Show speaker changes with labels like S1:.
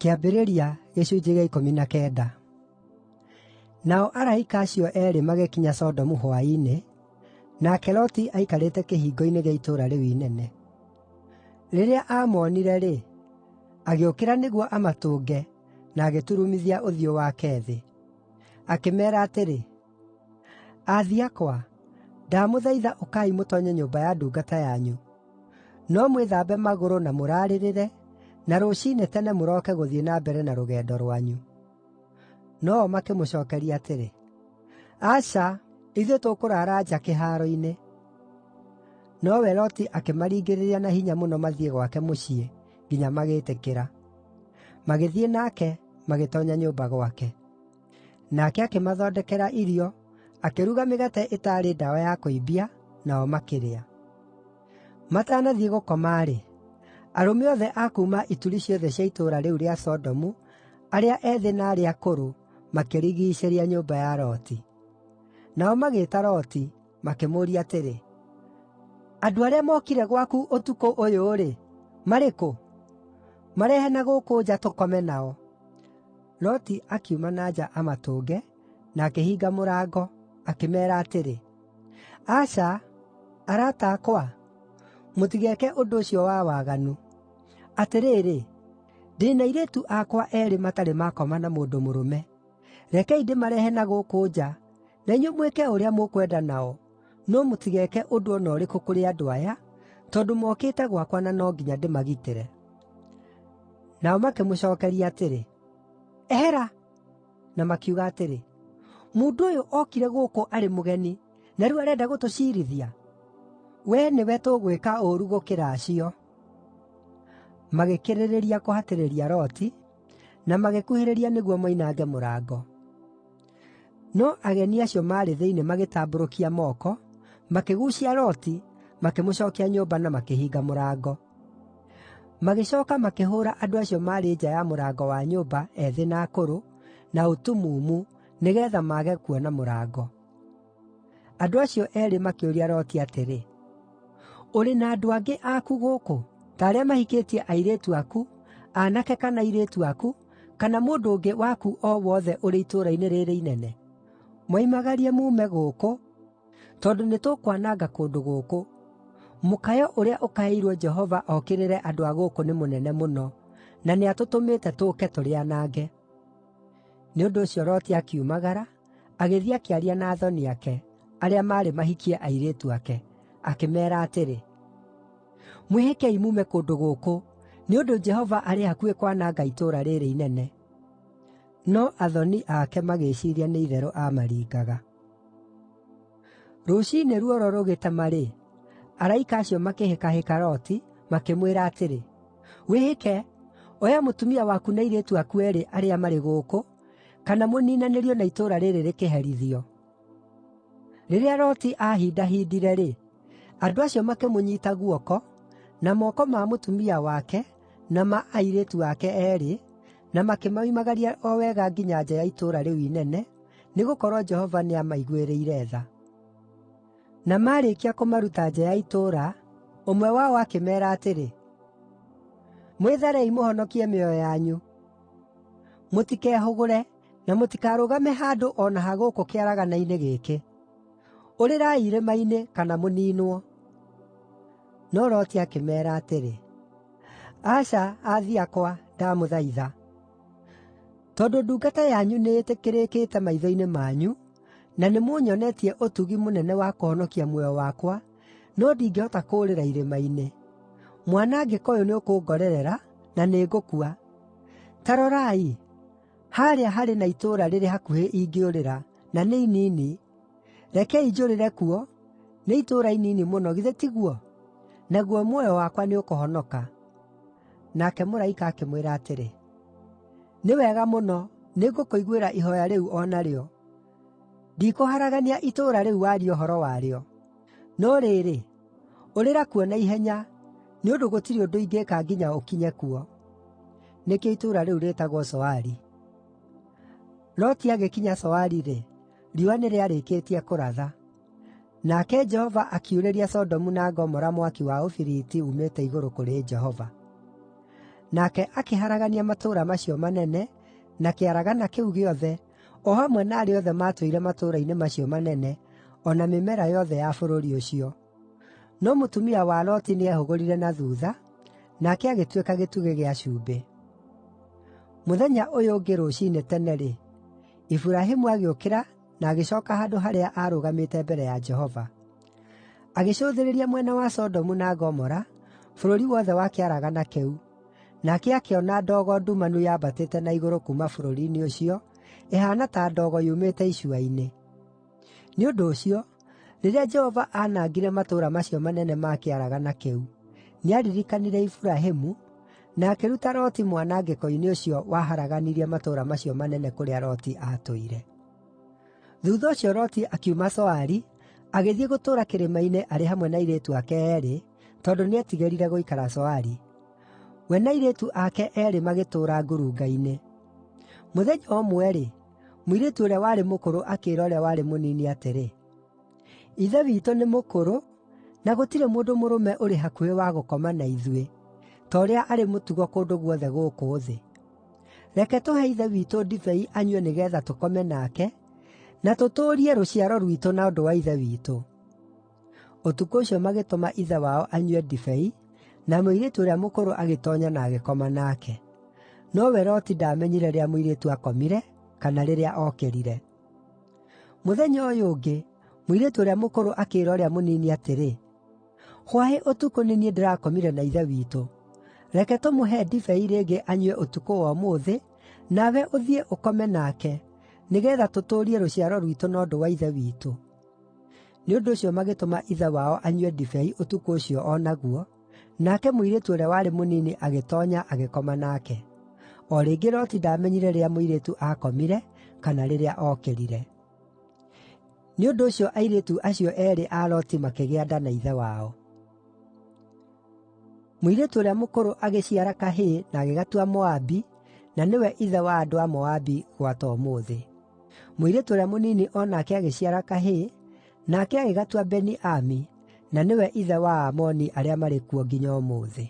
S1: Kĩambĩrĩria gĩcunjĩ gĩa 19. Nao araika acio eerĩ magĩkinya Sodomu hwaĩ-inĩ, nake Loti aikarĩte kĩhingo-inĩ gĩa itũũra rĩu inene. Rĩrĩa aamoonire-rĩ, agĩũkĩra nĩguo amatũnge, na agĩturumithia ũthiũ wake thĩ. Akĩmeera atĩrĩ, “Aathi akwa, ndamũthaitha ũkai mũtoonye nyũmba ya ndungata yanyu. No mwĩthambe magũrũ na mũraarĩrĩre, na rũciinĩ tene mũrooke gũthiĩ na mbere na rũgendo rwanyu.” No-o makĩmũcookeria atĩrĩ, “Aca, ithuĩ tũkũraara nja kĩhaaro-inĩ.” Nowe Loti akĩmaringĩrĩria na hinya mũno mathiĩ gwake mũciĩ, nginya magĩĩtĩkĩra. Magĩthiĩ nake, magĩtoonya nyũmba gwake. Nake akĩmathondekera irio, akĩruga mĩgate ĩtaarĩ ndawa ya kũimbia, nao makĩrĩa. Matanathiĩ gũkoma-rĩ, arũme othe a kuuma ituri ciothe cia itũũra rĩu rĩa Sodomu, arĩa ethĩ na arĩa akũrũ, makĩrigiicĩria nyũmba ya Loti. Nao magĩĩta Loti, makĩmũũria atĩrĩ, “Andũ arĩa mookire gwaku ũtukũ ũyũ-rĩ, marĩ kũ? Marehe na gũkũ nja tũkome nao.” Loti akiuma na nja amatũnge, na akĩhinga mũrango, akĩmeera atĩrĩ, “Aca, arata akwa, mũtigeke ũndũ ũcio wa waganu. Atĩrĩrĩ, ndĩ na airĩtu akwa eerĩ matarĩ makoma na mũndũ mũrũme. Rekei ndĩmarehe na gũkũ nja, na inyuĩ mwĩke ũrĩa mũkwenda nao, no mũtigeke ũndũ o na ũrĩkũ kũrĩ andũ aya, tondũ mokĩte gwakwa na no nginya ndĩmagitĩre.” Nao makĩmũcookeria atĩrĩ, “Ehera!” Na makiuga atĩrĩ, “Mũndũ ũyũ okire gũkũ arĩ mũgeni, na rĩu arenda gũtũciirithia? Wee nĩwe tũgwĩka ũũru gũkĩra acio.” Magĩkĩrĩrĩria kũhatĩrĩria Loti, na magĩkuhĩrĩria nĩguo moinange mũrango. No ageni acio maarĩ thĩinĩ magĩtambũrũkia moko, makĩguucia Loti, makĩmũcookia nyũmba na makĩhinga mũrango. Magĩcooka makĩhũũra andũ acio maarĩ nja ya mũrango wa nyũmba, ethĩ na akũrũ, na ũtumumu, nĩgeetha mage kuona mũrango. Andũ acio eerĩ makĩũria Loti atĩrĩ, “Ũrĩ na andũ angĩ aku gũkũ, ta arĩa mahikĩtie airĩtu aku, aanake kana airĩtu aku, kana mũndũ ũngĩ waku o wothe ũrĩ itũũra-inĩ rĩrĩ inene? Moimagarie muume gũkũ, tondũ nĩtũkwananga kũndũ gũkũ. Mũkayo ũrĩa ũkaĩirwo Jehova okĩrĩre andũ a gũkũ nĩ mũnene mũno, na nĩatũtũmĩte tũũke tũrĩanange.” Nĩ ũndũ ũcio Loti akiumagara, agĩthiĩ akĩaria na athoni ake, arĩa maarĩ mahikie airĩtu ake, akĩmeera atĩrĩ, “Mwĩhĩkei muume kũndũ gũkũ, nĩ ũndũ Jehova arĩ hakuhĩ kwananga itũũra rĩrĩ inene.” No athoni ake magĩĩciiria nĩ itherũ aamaringaga. Rũciinĩ ruoro rũgĩtema-rĩ, araika acio makĩhĩkahĩka Loti, makĩmwĩra atĩrĩ, “Wĩhĩke, oya mũtumia waku na airĩtu aku eerĩ arĩa marĩ gũkũ, kana mũniinanĩrio na itũũra rĩrĩ rĩkĩherithio.” Rĩrĩa Loti aahindahindire-rĩ, andũ acio makĩmũnyiita guoko, na moko ma mũtumia wake, na ma airĩtu ake eerĩ, na makĩmoimagaria o wega nginya nja ya itũũra rĩu inene, nĩgũkorwo Jehova nĩamaiguĩrĩire tha. Na maarĩkia kũmaruta nja ya itũũra, ũmwe wao akĩmeera atĩrĩ, “Mwĩtharei mũhonokie mĩoyo yanyu. Mũtikehũgũre, na mũtikarũgame handũ o na ha gũkũ kĩaragana-inĩ gĩkĩ. Ũrĩrai irĩma-inĩ kana mũniinwo.” No Loti akĩmeera atĩrĩ, “Aca, aathi akwa, ndamũthaitha. Tondũ ndungata yanyu nĩĩtĩkĩrĩkĩte maitho-inĩ manyu, na nĩmũnyonetie ũtugi mũnene wa kũhonokia muoyo wakwa, no ndingĩhota kũũrĩra irĩma-inĩ. Mwanangĩko ũyũ nĩũkũngorerera, na nĩngũkua. Ta rorai, haarĩa harĩ na itũũra rĩrĩ hakuhĩ ingĩũrĩra, na nĩ inini. Rekei njũrĩre kuo, nĩ itũũra inini mũno, githĩ tiguo? Naguo muoyo wakwa nĩũkũhonoka.” Nake mũraika akĩmwĩra atĩrĩ, “Nĩ wega mũno, nĩngũkũiguĩra ihooya rĩu o narĩo. Ndikũharagania itũũra rĩu waria ũhoro warĩo. No rĩrĩ, ũrĩra kuo na ihenya, nĩ ũndũ gũtirĩ ũndũ ingĩĩka nginya ũkinye kuo.” Nĩkĩo itũũra rĩu rĩĩtagwo Zoari. Loti agĩkinya Zoari-rĩ, riũa nĩrĩarĩkĩtie kũratha. Nake Jehova akiurĩria Sodomu na Gomora mwaki wa ũbiriti uumĩte igũrũ kũrĩ Jehova. Nake akĩharagania matũũra macio manene, na kĩaragana kĩu gĩothe, o hamwe na arĩa othe maatũire matũũra-inĩ macio manene, o na mĩmera yothe ya bũrũri ũcio. No mũtumia wa Loti nĩehũgũrire na thuutha, nake agĩtuĩka gĩtugĩ gĩa cumbĩ. Mũthenya ũyũ ũngĩ rũciinĩ tene-rĩ, Iburahĩmu agĩũkĩra na agĩcooka handũ harĩa aarũgamĩte mbere ya Jehova. Agĩcũthĩrĩria mwena wa Sodomu na Gomora, bũrũri wothe wa kĩaragana kĩu, nake akĩona ndogo ndumanu yambatĩte na igũrũ kuuma bũrũri-inĩ ũcio, ĩhaana ta ndogo yumĩte icua-inĩ. Nĩ ũndũ ũcio, rĩrĩa Jehova aanangire matũũra macio manene ma kĩaragana kĩu, nĩaririkanire Iburahĩmu, na akĩruta Loti mwanangĩko-inĩ ũcio waharaganirie matũũra macio manene kũrĩa Loti aatũire. Thuutha ũcio Loti akiuma Zoari, agĩthiĩ gũtũũra kĩrĩma-inĩ arĩ hamwe na airĩtu ake eerĩ, tondũ nĩetigĩrire gũikara Zoari. We na airĩtu ake eerĩ magĩtũũra ngurunga-inĩ. Mũthenya ũmwe-rĩ, mũirĩtu ũrĩa warĩ mũkũrũ akĩĩra ũrĩa warĩ mũnini atĩrĩ, “Ithe witũ nĩ mũkũrũ, na gũtirĩ mũndũ mũrũme ũrĩ hakuhĩ wa gũkoma na ithuĩ, ta ũrĩa arĩ mũtugo kũndũ guothe gũkũ thĩ. Reke tũhe ithe witũ ndibei anyue nĩgeetha tũkome nake, na tũtũũrie rũciaro rwitũ na ũndũ wa ithe witũ.” Ũtukũ ũcio magĩtũma ithe wao anyue ndibei, na mũirĩtu ũrĩa mũkũrũ agĩtoonya na agĩkoma nake. Nowe Loti ndaamenyire rĩrĩa mũirĩtu akomire, kana rĩrĩa ookĩrire. Mũthenya ũyũ ũngĩ, mũirĩtu ũrĩa mũkũrũ akĩĩra ũrĩa mũnini atĩrĩ, “Hwaĩ ũtukũ nĩ niĩ ndĩrakomire na ithe witũ. Reke tũmũhe ndibei rĩngĩ anyue ũtukũ wa ũmũthĩ, nawe ũthiĩ ũkome nake, nĩgeetha tũtũũrie rũciaro rwitũ na ũndũ wa ithe witũ.” Nĩ ũndũ ũcio magĩtũma ithe wao anyue ndibei ũtukũ ũcio o naguo, nake mũirĩtu ũrĩa warĩ mũnini agĩtoonya agĩkoma nake. O rĩngĩ Loti ndaamenyire rĩrĩa mũirĩtu aakomire, kana rĩrĩa ookĩrire. Nĩ ũndũ ũcio airĩtu acio eerĩ a Loti makĩgĩa nda na ithe wao. Mũirĩtu ũrĩa mũkũrũ agĩciara kahĩĩ na agĩgatua Moabi, na nĩwe ithe wa andũ a Moabi gwata ũmũthĩ. Mũirĩtu ũrĩa mũnini o nake agĩciara kahĩĩ, nake agĩgatua Beni-Ami, na nĩwe ithe wa Aamoni arĩa marĩ kuo nginya ũmũthĩ.